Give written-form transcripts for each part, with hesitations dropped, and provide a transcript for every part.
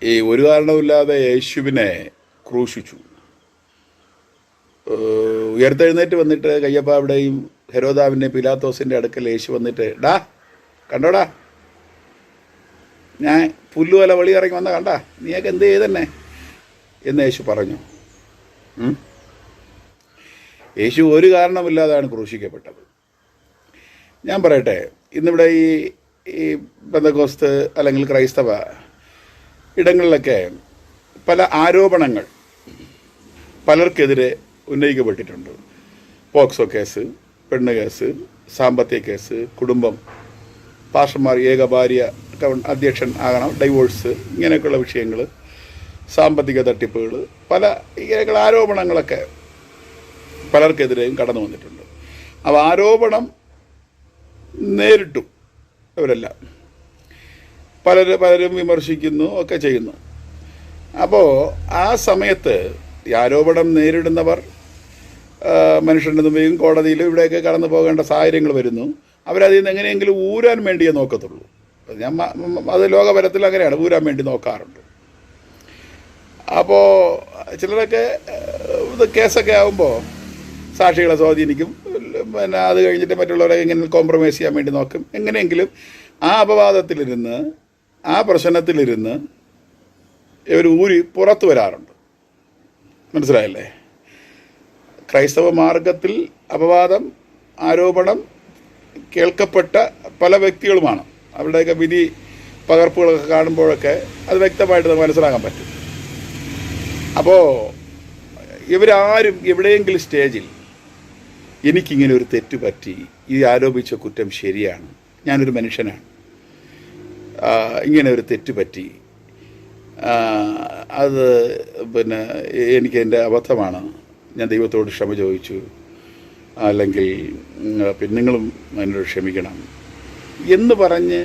ഈ ഒരു കാരണവുമില്ലാതെ യേശുവിനെ ക്രൂശിച്ചു. ഉയർത്തെഴുന്നേറ്റ് വന്നിട്ട് കയ്യപ്പാവിടെയും ഹെരോദാവിൻ്റെയും പിലാത്തോസിൻ്റെ അടുക്കൽ യേശു വന്നിട്ട്, ഡാ കണ്ടോടാ, ഞാൻ പുല്ലുവല വെളി ഇറങ്ങി വന്ന കണ്ടാ, നീയൊക്കെ എന്ത് ചെയ്തെന്നെ എന്ന് യേശു പറഞ്ഞു. യേശു ഒരു കാരണമില്ലാതാണ് ക്രൂശിക്കപ്പെട്ടത്. ഞാൻ പറയട്ടെ, ഇന്നിവിടെ ഈ പെന്തക്കോസ്ത് അല്ലെങ്കിൽ ക്രൈസ്തവ ഇടങ്ങളിലൊക്കെ പല ആരോപണങ്ങൾ പലർക്കെതിരെ ഉന്നയിക്കപ്പെട്ടിട്ടുണ്ട്. പോക്സോ കേസ്, പെണ്ണ് കേസ്, സാമ്പത്തിക കേസ്, കുടുംബം, പാസ്റ്റർമാർ ഏക ഭാര്യ അധ്യക്ഷൻ ആകണം, ഡൈവോഴ്സ്, ഇങ്ങനെയൊക്കെയുള്ള വിഷയങ്ങൾ, സാമ്പത്തിക തട്ടിപ്പുകൾ, പല ഇങ്ങനെയൊക്കെയുള്ള ആരോപണങ്ങളൊക്കെ പലർക്കെതിരെയും കടന്നു വന്നിട്ടുണ്ട്. അപ്പോൾ ആരോപണം നേരിട്ടു അവരെല്ലാം, പലരും വിമർശിക്കുന്നു ഒക്കെ ചെയ്യുന്നു. അപ്പോൾ ആ സമയത്ത് ഈ ആരോപണം നേരിടുന്നവർ മനുഷ്യൻ്റെ മുമ്പിലും കോടതിയിലും ഇവിടെയൊക്കെ കടന്നു പോകേണ്ട സാഹചര്യങ്ങൾ വരുന്നു. അവരതിൽ നിന്ന് എങ്ങനെയെങ്കിലും ഊരാൻ വേണ്ടിയേ നോക്കത്തുള്ളൂ. അത് ലോകപരത്തിൽ അങ്ങനെയാണ്, ഊരാൻ വേണ്ടി നോക്കാറുണ്ട്. അപ്പോൾ ചിലരൊക്കെ ഇത് കേസൊക്കെ ആകുമ്പോൾ സാക്ഷികളെ സ്വാധീനിക്കും, പിന്നെ അത് കഴിഞ്ഞിട്ട് മറ്റുള്ളവരെ എങ്ങനെ കോംപ്രമൈസ് ചെയ്യാൻ വേണ്ടി നോക്കും. എങ്ങനെയെങ്കിലും ആ അപവാദത്തിലിരുന്ന്, ആ പ്രശ്നത്തിലിരുന്ന് ഇവർ ഊരി പുറത്തു വരാറുണ്ട്. മനസ്സിലായല്ലേ? ക്രൈസ്തവ മാർഗത്തിൽ അപവാദം, ആരോപണം കേൾക്കപ്പെട്ട പല വ്യക്തികളുമാണ്. അവരുടെയൊക്കെ വിധി പകർപ്പുകളൊക്കെ കാണുമ്പോഴൊക്കെ അത് വ്യക്തമായിട്ട് നമുക്ക് മനസ്സിലാക്കാൻ പറ്റും. അപ്പോൾ ഇവരാരും എവിടെയെങ്കിലും സ്റ്റേജിൽ എനിക്കിങ്ങനെ ഒരു തെറ്റ് പറ്റി, ഈ ആരോപിച്ച കുറ്റം ശരിയാണ്, ഞാനൊരു മനുഷ്യനാണ്, ഇങ്ങനെ ഒരു തെറ്റ് പറ്റി, അത് പിന്നെ എനിക്ക് എൻ്റെ അബദ്ധമാണ്, ഞാൻ ദൈവത്തോട് ക്ഷമ ചോദിച്ചു, അല്ലെങ്കിൽ പിന്നെ നിങ്ങളും എന്നോട് ക്ഷമിക്കണം എന്ന് പറഞ്ഞ്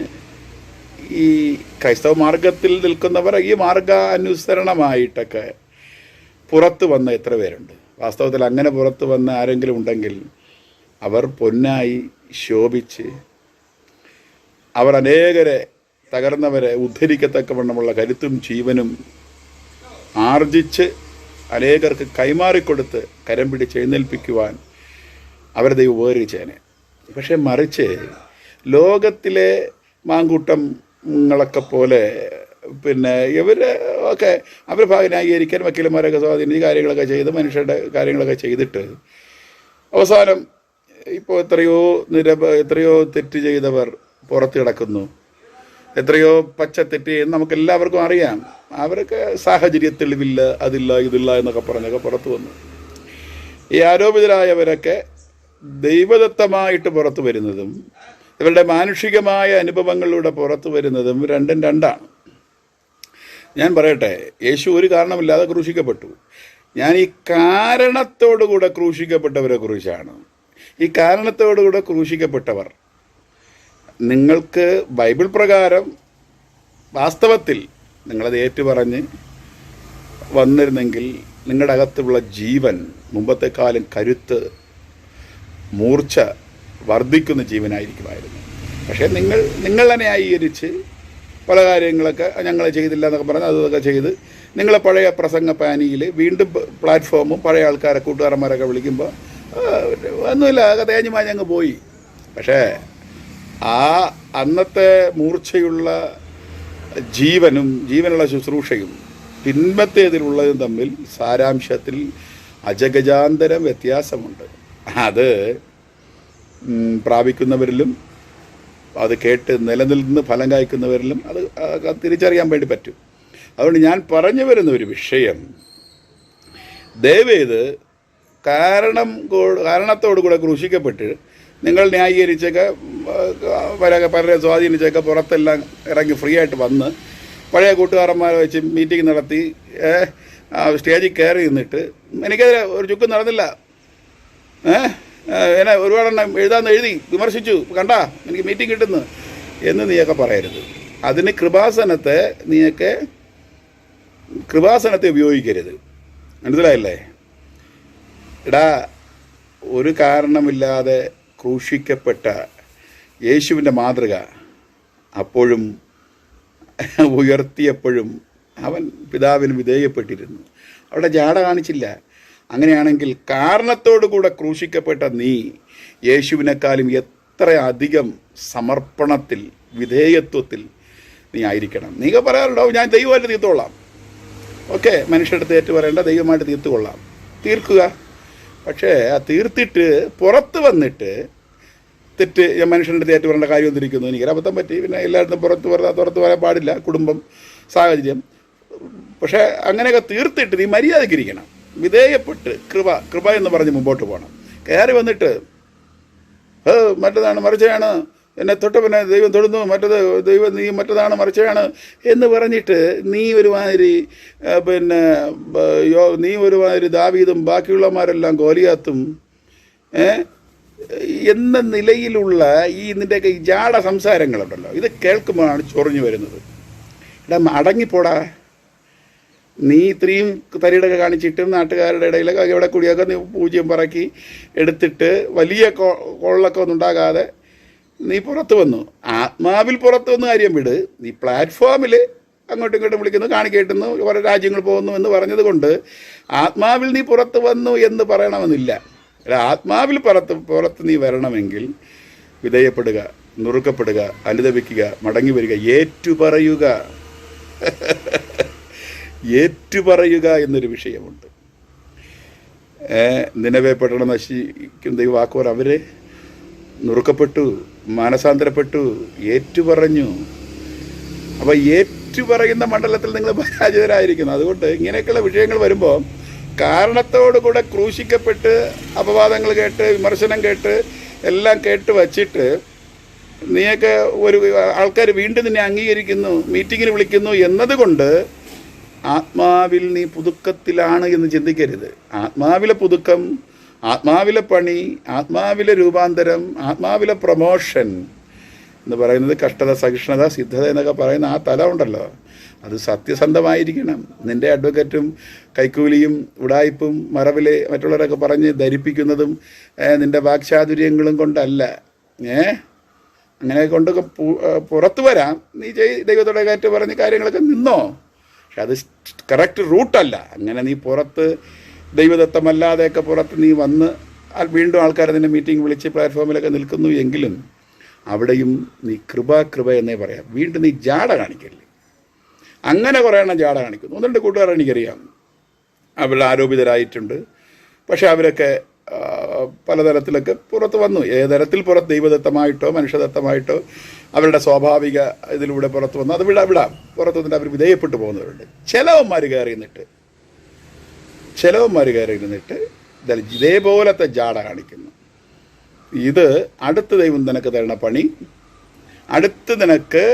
ഈ ക്രൈസ്തവ മാർഗത്തിൽ നിൽക്കുന്നവർ ഈ മാർഗാനുസരണമായിട്ടൊക്കെ പുറത്ത് വന്ന എത്ര പേരുണ്ട്? വാസ്തവത്തിൽ അങ്ങനെ പുറത്ത് വന്ന ആരെങ്കിലും ഉണ്ടെങ്കിൽ അവർ പൊന്നായി ശോഭിച്ച് അവർ അനേകരെ തകർന്നവരെ ഉദ്ധരിക്കത്തക്കവണ്ണമുള്ള കരുത്തും ജീവനും ആർജിച്ച് അനേകർക്ക് കൈമാറിക്കൊടുത്ത് കരം പിടിച്ച് എഴുന്നേൽപ്പിക്കുവാൻ അവരെ ദൈവം ഉപകരിച്ചേനെ. പക്ഷെ മറിച്ച് ലോകത്തിലെ മാങ്കൂട്ടങ്ങളൊക്കെ പോലെ പിന്നെ ഇവർ ഒക്കെ അവർ ന്യായീകരിക്കാൻ വക്കീലന്മാരൊക്കെ സ്വാധീനിച്ച് കാര്യങ്ങളൊക്കെ ചെയ്ത് മനുഷ്യരുടെ കാര്യങ്ങളൊക്കെ ചെയ്തിട്ട് അവസാനം ഇപ്പോൾ എത്രയോ തെറ്റ് ചെയ്തവർ പുറത്ത് കിടക്കുന്നു, എത്രയോ പച്ച തെറ്റ് ചെയ്യുന്ന നമുക്ക് എല്ലാവർക്കും അറിയാം. അവരൊക്കെ സാഹചര്യ തെളിവില്ല, അതില്ല, ഇതില്ല എന്നൊക്കെ പറഞ്ഞൊക്കെ പുറത്തു വന്നു. ഈ ആരോപിതരായവരൊക്കെ ദൈവദത്തമായിട്ട് പുറത്തു വരുന്നതും ഇവരുടെ മാനുഷികമായ അനുഭവങ്ങളിലൂടെ പുറത്തു വരുന്നതും രണ്ടും രണ്ടാണ്. ഞാൻ പറയട്ടെ, യേശു ഒരു കാരണമില്ലാതെ ക്രൂശിക്കപ്പെട്ടു. ഞാൻ ഈ കാരണത്തോടുകൂടെ ക്രൂശിക്കപ്പെട്ടവരെ കുറിച്ചാണ്. ഈ കാരണത്തോടുകൂടെ ക്രൂശിക്കപ്പെട്ടവർ നിങ്ങൾക്ക് ബൈബിൾ പ്രകാരം വാസ്തവത്തിൽ നിങ്ങളത് ഏറ്റുപറഞ്ഞ് വന്നിരുന്നെങ്കിൽ നിങ്ങളുടെ അകത്തുള്ള ജീവൻ മുമ്പത്തെക്കാലം കരുത്ത്, മൂർച്ച വർദ്ധിക്കുന്ന ജീവനായിരിക്കുമായിരുന്നു. പക്ഷേ നിങ്ങൾ തന്നെ ന്യായീകരിച്ച് പല കാര്യങ്ങളൊക്കെ ഞങ്ങൾ ചെയ്തില്ല എന്നൊക്കെ പറഞ്ഞ് അതൊക്കെ ചെയ്ത് നിങ്ങളെ പഴയ പ്രസംഗ പാനിയിൽ വീണ്ടും പ്ലാറ്റ്ഫോമും പഴയ ആൾക്കാരെ കൂട്ടുകാരന്മാരൊക്കെ വിളിക്കുമ്പോൾ ഒന്നുമില്ല, അതൊക്കെ തേഞ്ഞുമായി ഞങ്ങൾ പോയി. പക്ഷേ ആ അന്നത്തെ മൂർച്ചയുള്ള ജീവനുള്ള ശുശ്രൂഷയും പിൻപത്തേതിലുള്ളതും തമ്മിൽ സാരാംശത്തിൽ അജഗജാന്തരം വ്യത്യാസമുണ്ട്. അത് പ്രാപിക്കുന്നവരിലും അത് കേട്ട് നിലനിന്ന് ഫലം കായ്ക്കുന്നവരിലും അത് തിരിച്ചറിയാൻ വേണ്ടി പറ്റും. അതുകൊണ്ട് ഞാൻ പറഞ്ഞു വരുന്ന ഒരു വിഷയം, ദയവേത് കാരണത്തോടുകൂടെ ക്രൂശിക്കപ്പെട്ട് നിങ്ങൾ ന്യായീകരിച്ചൊക്കെ പലരെ സ്വാധീനിച്ചൊക്കെ പുറത്തെല്ലാം ഇറങ്ങി ഫ്രീ ആയിട്ട് വന്ന് പഴയ കൂട്ടുകാരന്മാരെ വെച്ച് മീറ്റിംഗ് നടത്തി സ്റ്റേജിൽ കയറി നിന്നിട്ട് എനിക്കെതിരെ ഒരു ചുക്കും നടന്നില്ല, എന്നെ ഒരുപാടെണ്ണം എഴുതി വിമർശിച്ചു, കണ്ടാ എനിക്ക് മീറ്റിംഗ് കിട്ടുന്നു എന്ന് നീയൊക്കെ പറയരുത്. അതിന് കൃപാസനത്തെ ഉപയോഗിക്കരുത്. മനസ്സിലായില്ലേ? എടാ, ഒരു കാരണമില്ലാതെ ക്രൂശിക്കപ്പെട്ട യേശുവിൻ്റെ മാതൃക അപ്പോഴും ഉയർത്തിയപ്പോഴും അവൻ പിതാവിന് വിധേയപ്പെട്ടിരുന്നു. അവിടെ ജാട കാണിച്ചില്ല. അങ്ങനെയാണെങ്കിൽ കാരണത്തോടു കൂടെ ക്രൂശിക്കപ്പെട്ട നീ യേശുവിനേക്കാളും എത്ര അധികം സമർപ്പണത്തിൽ, വിധേയത്വത്തിൽ നീ ആയിരിക്കണം. നീ പറയാറുണ്ടോ, ഞാൻ ദൈവമായിട്ട് തീർത്തുകൊള്ളാം. ഓക്കെ, മനുഷ്യരുടെ ഏറ്റു പറയേണ്ട, ദൈവമായിട്ട് തീർത്തുകൊള്ളാം, തീർക്കുക. പക്ഷേ ആ തീർത്തിട്ട് പുറത്ത് വന്നിട്ട് തെറ്റ് മനുഷ്യൻ്റെ ഏറ്റു പറയേണ്ട കാര്യം ഒന്നിരിക്കുന്നു, എനിക്കൊരു അബദ്ധം പറ്റി, പിന്നെ എല്ലായിടത്തും പുറത്ത് വരാൻ പാടില്ല, കുടുംബം, സാഹചര്യം. പക്ഷേ അങ്ങനെയൊക്കെ തീർത്തിട്ട് നീ മര്യാദയ്ക്കിരിക്കണം, വിധേയപ്പെട്ട് കൃപ എന്ന് പറഞ്ഞ് മുമ്പോട്ട് പോകണം. കയറി വന്നിട്ട് മറ്റതാണ് മറിച്ചയാണ്, എന്നെ തൊട്ടപ്പനെ ദൈവം തൊടുന്നു, മറ്റത് ദൈവം നീ മറ്റതാണ് മറിച്ചയാണ് എന്ന് പറഞ്ഞിട്ട് നീ ഒരുമാതിരി നീ ഒരുമാതിരി ദാവീദും ബാക്കിയുള്ളമാരെല്ലാം ഗോലിയാത്തും എന്ന നിലയിലുള്ള ഈ നിൻ്റെയൊക്കെ ഈ ജാട സംസാരങ്ങളുണ്ടല്ലോ, ഇത് കേൾക്കുമ്പോഴാണ് ചൊറിഞ്ഞു വരുന്നത്. എടാ അടങ്ങിപ്പോടാ, നീ ഇത്രയും തരിടൊക്കെ കാണിച്ചിട്ടും നാട്ടുകാരുടെ ഇടയിലൊക്കെ എവിടെ കൂടിയൊക്കെ നീ പൂജ്യം പറക്കി എടുത്തിട്ട് വലിയ കൊള്ളൊക്കെ ഒന്നും ഉണ്ടാകാതെ നീ പുറത്ത് വന്നു. ആത്മാവിൽ പുറത്ത് വന്ന കാര്യം വിട്, നീ പ്ലാറ്റ്ഫോമിൽ അങ്ങോട്ടും ഇങ്ങോട്ടും വിളിക്കുന്നു, കാണിക്കേട്ടുന്നു, ഓരോ രാജ്യങ്ങൾ പോകുന്നു എന്ന് പറഞ്ഞത് കൊണ്ട് ആത്മാവിൽ നീ പുറത്ത് വന്നു എന്ന് പറയണമെന്നില്ല. ആത്മാവിൽ പുറത്ത് നീ വരണമെങ്കിൽ വിധേയപ്പെടുക, നുറുക്കപ്പെടുക, അനുദപിക്കുക, മടങ്ങി വരിക, ഏറ്റുപറയുക. ഏറ്റുപറയുക എന്നൊരു വിഷയമുണ്ട്. നിനവെ പട്ടണം നശിക്കും ദൈവം വാക്കുവാർ അവരെ നുറുക്കപ്പെട്ടു, മാനസാന്തരപ്പെട്ടു, ഏറ്റുപറഞ്ഞു. അപ്പോൾ ഏറ്റുപറയുന്ന മണ്ഡലത്തിൽ നിങ്ങൾ പരാജിതരായിരിക്കുന്നു. അതുകൊണ്ട് ഇങ്ങനെയൊക്കെയുള്ള വിഷയങ്ങൾ വരുമ്പോൾ കാരണത്തോടു കൂടെ ക്രൂശിക്കപ്പെട്ട് അപവാദങ്ങൾ കേട്ട്, വിമർശനം കേട്ട്, എല്ലാം കേട്ട് വച്ചിട്ട് നീയൊക്കെ ഒരു ആൾക്കാർ വീണ്ടും നിന്നെ അംഗീകരിക്കുന്നു, മീറ്റിങ്ങിന് വിളിക്കുന്നു എന്നതുകൊണ്ട് ആത്മാവിൽ നീ പുതുക്കത്തിലാണ് എന്ന് ചിന്തിക്കരുത്. ആത്മാവിലെ പുതുക്കം, ആത്മാവിലെ പണി, ആത്മാവിലെ രൂപാന്തരം, ആത്മാവിലെ പ്രൊമോഷൻ എന്ന് പറയുന്നത് കഷ്ടത, സഹിഷ്ണുത, സിദ്ധത എന്നൊക്കെ പറയുന്ന ആ തലം ഉണ്ടല്ലോ, അത് സത്യസന്ധമായിരിക്കണം. നിൻ്റെ അഡ്വക്കറ്റും കൈക്കൂലിയും ഉടായ്പും മറവിലെ മറ്റുള്ളവരൊക്കെ പറഞ്ഞ് ധരിപ്പിക്കുന്നതും നിൻ്റെ വാക്ചാതുര്യങ്ങളും കൊണ്ടല്ല. അങ്ങനെ കൊണ്ടൊക്കെ പുറത്തു വരാം. നീ ദൈവത്തോടെ കയറ്റ് പറഞ്ഞ് കാര്യങ്ങളൊക്കെ നിന്നോ, പക്ഷെ അത് കറക്റ്റ് റൂട്ടല്ല. അങ്ങനെ നീ പുറത്ത് ദൈവദത്തമല്ലാതെയൊക്കെ പുറത്ത് നീ വന്ന് വീണ്ടും ആൾക്കാരെ നിന്നെ മീറ്റിംഗ് വിളിച്ച് പ്ലാറ്റ്ഫോമിലൊക്കെ നിൽക്കുന്നു എങ്കിലും അവിടെയും നീ കൃപ എന്നേ പറയാം. വീണ്ടും നീ ജാട കാണിക്കല്ലേ. അങ്ങനെ കുറേ എണ്ണം ജാട കാണിക്കുന്നു. 1-2 കൂട്ടുകാരെ എനിക്കറിയാം, അവരുടെ ആരോപിതരായിട്ടുണ്ട്. പക്ഷെ അവരൊക്കെ പലതരത്തിലൊക്കെ പുറത്ത് വന്നു. ഏതരത്തിൽ പുറത്ത്, ദൈവദത്തമായിട്ടോ മനുഷ്യദത്തമായിട്ടോ അവരുടെ സ്വാഭാവിക ഇതിലൂടെ പുറത്ത് വന്നു. അത് വിടാം. പുറത്ത് വന്നിട്ട് അവർ വിധേയപ്പെട്ടു പോകുന്നവരുണ്ട്. ചിലവന്മാർ കയറി നിന്നിട്ട് ഇതേപോലത്തെ ജാട കാണിക്കുന്നു. ഇത് അടുത്ത ദൈവം നിനക്ക് തരുന്ന പണി. അടുത്ത് നിനക്ക്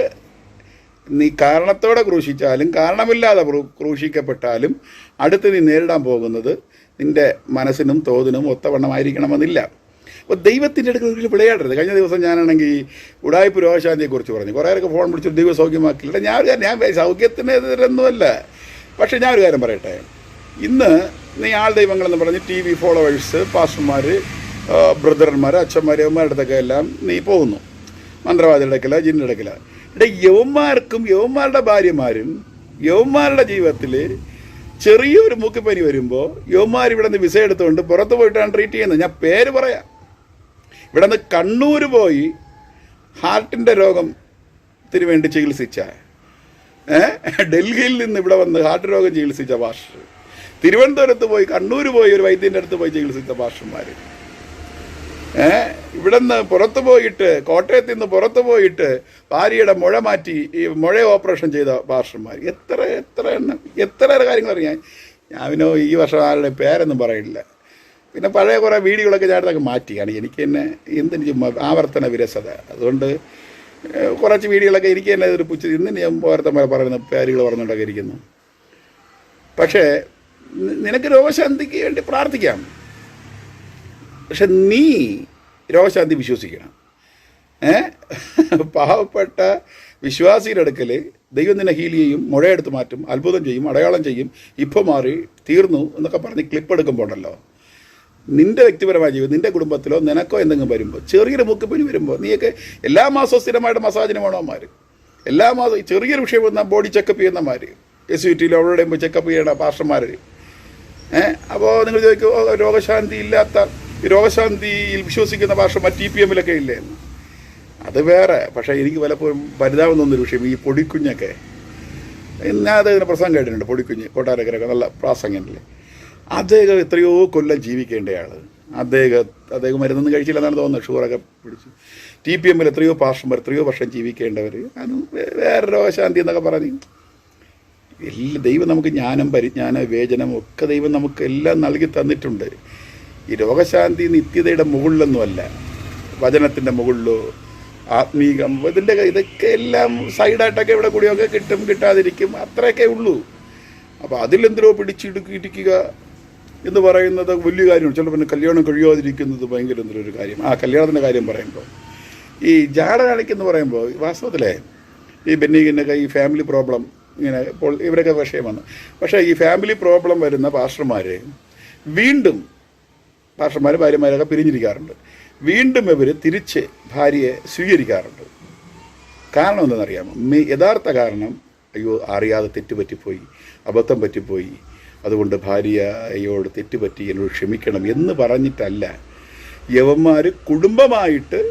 നീ കാരണത്തോടെ ക്രൂശിച്ചാലും കാരണമില്ലാതെ ക്രൂശിക്കപ്പെട്ടാലും അടുത്ത് നീ നേരിടാൻ പോകുന്നത് നിൻ്റെ മനസ്സിനും തോതിനും ഒത്തവണ്ണമായിരിക്കണമെന്നില്ല. അപ്പോൾ ദൈവത്തിൻ്റെ അടുക്കൽ വിളയാടരുത്. കഴിഞ്ഞ ദിവസം ഞാനാണെങ്കിൽ ഉടായ്പ രോഗശാന്തിയെക്കുറിച്ച് പറഞ്ഞു. കുറേയൊക്കെ ഫോൺ വിളിച്ചു ദൈവം സൗഖ്യമാക്കില്ല. ഞാൻ സൗഖ്യത്തിന് എതിരൊന്നുമല്ല. പക്ഷേ ഞാനൊരു കാര്യം പറയട്ടെ, ഇന്ന് നീ ആൾ ദൈവങ്ങളെന്ന് പറഞ്ഞ് TV ഫോളോവേഴ്സ്, പാസ്റ്റർമാർ, ബ്രദർമാർ, അച്ഛന്മാർ, യവന്മാരുടെ അടുത്തൊക്കെ എല്ലാം നീ പോകുന്നു. മന്ത്രവാദിയുടെ അടുക്കല, ജിന്നിൻ്റെ അടുക്കല. യവന്മാർക്കും യവന്മാരുടെ ഭാര്യമാരും യവന്മാരുടെ ജീവിതത്തിൽ ചെറിയൊരു മൂക്കിപ്പനി വരുമ്പോൾ യവന്മാർ ഇവിടെ നിന്ന് വിസ എടുത്തുകൊണ്ട് പുറത്ത് പോയിട്ടാണ് ട്രീറ്റ് ചെയ്യുന്നത്. ഞാൻ പേര് പറയാം. ഇവിടെ നിന്ന് കണ്ണൂർ പോയി ഹാർട്ടിൻ്റെ രോഗത്തിന് വേണ്ടി ചികിത്സിച്ച, ഡൽഹിയിൽ നിന്ന് ഇവിടെ വന്ന് ഹാർട്ട് രോഗം ചികിത്സിച്ച പാസ്റ്റർ, തിരുവനന്തപുരത്ത് പോയി കണ്ണൂർ പോയി ഒരു വൈദ്യൻ്റെ അടുത്ത് പോയി ചികിത്സിച്ച പാസ്റ്റർമാർ, ഇവിടെ നിന്ന് പുറത്ത് പോയിട്ട് കോട്ടയത്ത് നിന്ന് പുറത്ത് പോയിട്ട് ഭാര്യയുടെ മുഴ മാറ്റി ഈ മുഴ ഓപ്പറേഷൻ ചെയ്ത പാസ്റ്റർമാർ, എത്ര കാര്യങ്ങൾ അറിയാം. ഞാനോ ഈ വർഷം ആരുടെ പേരൊന്നും പറയില്ല. പിന്നെ പഴയ കുറേ വീഡിയോകളൊക്കെ ചേട്ടത്തൊക്കെ മാറ്റിയാണ്. എനിക്ക് തന്നെ എന്തിന് ആവർത്തന വിരസത. അതുകൊണ്ട് കുറച്ച് വീഡിയോകളൊക്കെ എനിക്ക് തന്നെ ഒരു പുച്ഛ ഇന്ന് ഞാൻ ഓരോരുത്തന്മാരെ പറയുന്ന പേരുകൾ പറഞ്ഞുകൊണ്ടൊക്കെ ഇരിക്കുന്നു. പക്ഷേ നിനക്ക് രോഗശാന്തിക്ക് വേണ്ടി പ്രാർത്ഥിക്കാം. പക്ഷെ നീ രോഗശാന്തി വിശ്വസിക്കണം. പാവപ്പെട്ട വിശ്വാസിയുടെ അടുക്കൽ ദൈവം നിന്നെ ഹീൽ ചെയ്യും, മുഴയെടുത്ത് മാറ്റും, അത്ഭുതം ചെയ്യും, അടയാളം ചെയ്യും, ഇപ്പോൾ മാറി തീർന്നു എന്നൊക്കെ പറഞ്ഞ് ക്ലിപ്പ് എടുക്കുമ്പോൾ ഉണ്ടല്ലോ, നിൻ്റെ വ്യക്തിപരമായ ജീവിതം, നിൻ്റെ കുടുംബത്തിലോ നിനക്കോ എന്തെങ്കിലും വരുമ്പോൾ, ചെറിയൊരു മൂക്കുപനി വരുമ്പോൾ, നീയൊക്കെ എല്ലാ മാസവും സ്ഥിരമായിട്ട് മസാജിന് വേണവന്മാർ, എല്ലാ മാസവും ചെറിയൊരു വിഷയം വന്നാൽ ബോഡി ചെക്കപ്പ് ചെയ്യുന്നമാർ, SUT അവരുടെയും പോയി ചെക്കപ്പ് ചെയ്യണ പാസ്റ്റർമാർ. അപ്പോൾ നിങ്ങൾ ചോദിക്കും, രോഗശാന്തി ഇല്ലാത്ത, രോഗശാന്തിയിൽ വിശ്വസിക്കുന്ന പാസ്റ്റർമാർ TPM-ലൊക്കെ ഇല്ലേ എന്ന്. അത് വേറെ. പക്ഷേ എനിക്ക് പലപ്പോഴും പരിതാപം തോന്നുന്നൊരു വിഷയം ഈ പൊടിക്കുഞ്ഞൊക്കെ. ഞാൻ അദ്ദേഹത്തിന് പ്രസംഗം കേട്ടിട്ടുണ്ട്. പൊടിക്കുഞ്ഞ് കൊട്ടാരക്കരൊക്കെ നല്ല പ്രാസംഗില്ലേ. അദ്ദേഹം എത്രയോ കൊല്ലം ജീവിക്കേണ്ടയാൾ. അദ്ദേഹം മരുന്നൊന്നും കഴിച്ചില്ലെന്നാണ് തോന്നുന്നത്. ഷുഗറൊക്കെ പിടിച്ചു. TPM-ൽ എത്രയോ പാസ്റ്റർമാർ എത്രയോ വർഷം ജീവിക്കേണ്ടവർ. അതും വേറെ രോഗശാന്തി എന്നൊക്കെ പറഞ്ഞ് ദൈവം നമുക്ക് ജ്ഞാനം, പരിജ്ഞാനം, വിവേചനം ഒക്കെ ദൈവം നമുക്ക് എല്ലാം നൽകി തന്നിട്ടുണ്ട്. ഈ രോഗശാന്തി നിത്യതയുടെ മുകളിലൊന്നുമല്ല, വചനത്തിൻ്റെ മുകളിലോ ആത്മീകം ഇതൊക്കെ എല്ലാം സൈഡായിട്ടൊക്കെ ഇവിടെ കൂടിയൊക്കെ കിട്ടും, കിട്ടാതിരിക്കും, അത്രയൊക്കെ ഉള്ളൂ. അപ്പോൾ അതിലെന്തിനോ പിടിച്ചിടുക്കിയിരിക്കുക എന്ന് പറയുന്നത് വലിയ കാര്യമാണ്. ചിലപ്പോൾ പിന്നെ കല്യാണം കഴിയാതിരിക്കുന്നത് ഭയങ്കര എന്തൊരു കാര്യം. കല്യാണത്തിൻ്റെ കാര്യം പറയുമ്പോൾ ഈ ജാട കാണിക്കെന്ന് പറയുമ്പോൾ വാസ്തവത്തിലെ ഈ ബെന്നിഗിനൊക്കെ ഈ ഫാമിലി പ്രോബ്ലം ഇങ്ങനെ ഇപ്പോൾ ഇവരൊക്കെ വിഷയമാണ്. പക്ഷേ ഈ ഫാമിലി പ്രോബ്ലം വരുന്ന പാസ്റ്റർമാർ വീണ്ടും, പാസ്റ്റർമാർ ഭാര്യമാരൊക്കെ പിരിഞ്ഞിരിക്കാറുണ്ട്. വീണ്ടും ഇവർ തിരിച്ച് ഭാര്യയെ സ്വീകരിക്കാറുണ്ട്. കാരണം എന്താണെന്നറിയാമോ? യഥാർത്ഥ കാരണം, അയ്യോ അറിയാതെ തെറ്റുപറ്റിപ്പോയി, അബദ്ധം പറ്റിപ്പോയി, അതുകൊണ്ട് ഭാര്യയോട് തെറ്റുപറ്റി, എന്നോട് ക്ഷമിക്കണം എന്ന് പറഞ്ഞിട്ടല്ല. യവന്മാർ കുടുംബമായിട്ട്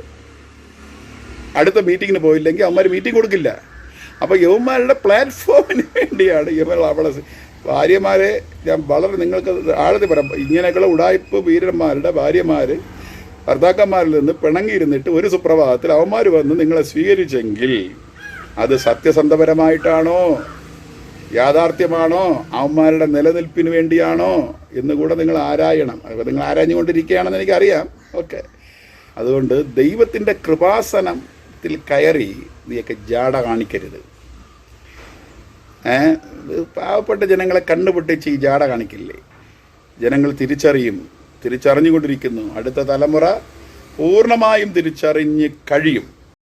അടുത്ത മീറ്റിങ്ങിന് പോയില്ലെങ്കിൽ അവന്മാർ മീറ്റിംഗ് കൊടുക്കില്ല. അപ്പോൾ യവന്മാരുടെ പ്ലാറ്റ്ഫോമിന് വേണ്ടിയാണ് അവളെ ഭാര്യമാരെ ഞാൻ വളരെ നിങ്ങൾക്ക് ആഴത്തിൽ പറയാം. ഇങ്ങനെയൊക്കെയുള്ള ഉടായ്പ വീരന്മാരുടെ ഭാര്യമാർ ഭർത്താക്കന്മാരിൽ നിന്ന് പിണങ്ങിയിരുന്നിട്ട് ഒരു സുപ്രഭാതത്തിൽ അവന്മാർ വന്ന് നിങ്ങളെ സ്വീകരിച്ചെങ്കിൽ അത് സത്യസന്ധപരമായിട്ടാണോ, യാഥാർത്ഥ്യമാണോ, അവന്മാരുടെ നിലനിൽപ്പിന് വേണ്ടിയാണോ എന്നുകൂടെ നിങ്ങൾ ആരായണം. അപ്പോൾ നിങ്ങൾ ആരാഞ്ഞുകൊണ്ടിരിക്കുകയാണെന്ന് എനിക്കറിയാം. ഓക്കെ, അതുകൊണ്ട് ദൈവത്തിൻ്റെ കൃപാസനത്തിൽ കയറി നീയൊക്കെ ജാട കാണിക്കരുത്. പാവപ്പെട്ട ജനങ്ങളെ കണ്ണുപൊട്ടിച്ച് ഈ ജാട കാണിക്കില്ലേ? ജനങ്ങൾ തിരിച്ചറിഞ്ഞുകൊണ്ടിരിക്കുന്നു. അടുത്ത തലമുറ പൂർണ്ണമായും തിരിച്ചറിഞ്ഞ് കഴിയും.